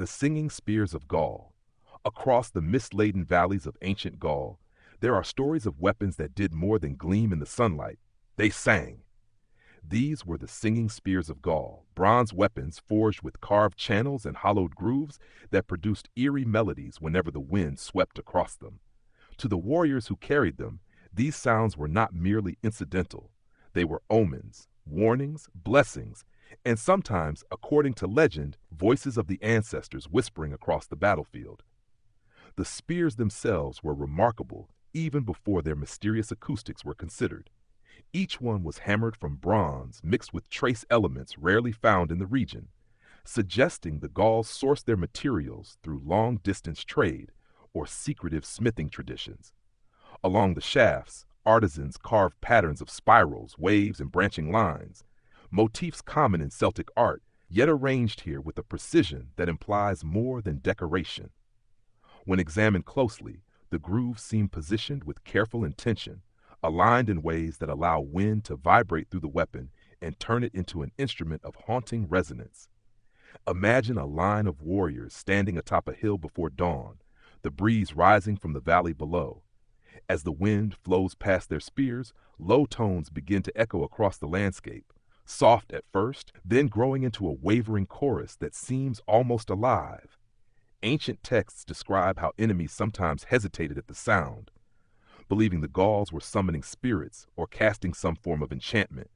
The singing spears of Gaul. Across the mist-laden valleys of ancient Gaul, there are stories of weapons that did more than gleam in the sunlight. They sang. These were the singing spears of Gaul, bronze weapons forged with carved channels and hollowed grooves that produced eerie melodies whenever the wind swept across them. To the warriors who carried them, these sounds were not merely incidental. They were omens, warnings, blessings, and sometimes, according to legend, voices of the ancestors whispering across the battlefield. The spears themselves were remarkable even before their mysterious acoustics were considered. Each one was hammered from bronze mixed with trace elements rarely found in the region, suggesting the Gauls sourced their materials through long-distance trade or secretive smithing traditions. Along the shafts, artisans carved patterns of spirals, waves, and branching lines, motifs common in Celtic art, yet arranged here with a precision that implies more than decoration. When examined closely, the grooves seem positioned with careful intention, aligned in ways that allow wind to vibrate through the weapon and turn it into an instrument of haunting resonance. Imagine a line of warriors standing atop a hill before dawn, the breeze rising from the valley below. As the wind flows past their spears, low tones begin to echo across the landscape, soft at first, then growing into a wavering chorus that seems almost alive. Ancient texts describe how enemies sometimes hesitated at the sound, believing the Gauls were summoning spirits or casting some form of enchantment.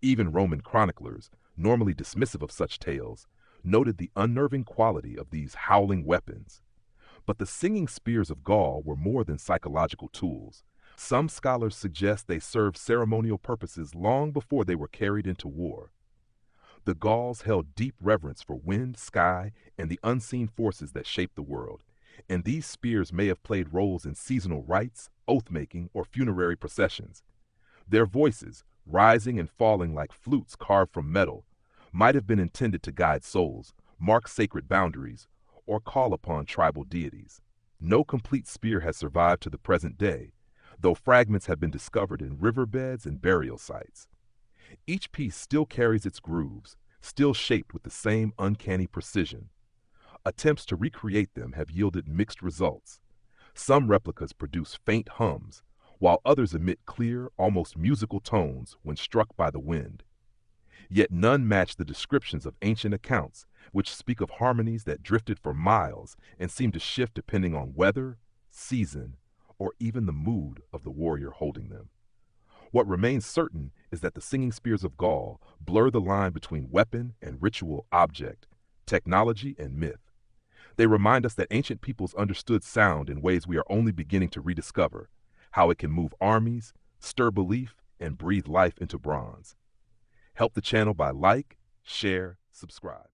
Even Roman chroniclers, normally dismissive of such tales, noted the unnerving quality of these howling weapons. But the singing spears of Gaul were more than psychological tools. Some scholars suggest they served ceremonial purposes long before they were carried into war. The Gauls held deep reverence for wind, sky, and the unseen forces that shape the world, and these spears may have played roles in seasonal rites, oath-making, or funerary processions. Their voices, rising and falling like flutes carved from metal, might have been intended to guide souls, mark sacred boundaries, or call upon tribal deities. No complete spear has survived to the present day, though fragments have been discovered in riverbeds and burial sites. Each piece still carries its grooves, still shaped with the same uncanny precision. Attempts to recreate them have yielded mixed results. Some replicas produce faint hums, while others emit clear, almost musical tones when struck by the wind. Yet none match the descriptions of ancient accounts, which speak of harmonies that drifted for miles and seem to shift depending on weather, season, or even the mood of the warrior holding them. What remains certain is that the singing spears of Gaul blur the line between weapon and ritual object, technology and myth. They remind us that ancient peoples understood sound in ways we are only beginning to rediscover, how it can move armies, stir belief, and breathe life into bronze. Help the channel by like, share, subscribe.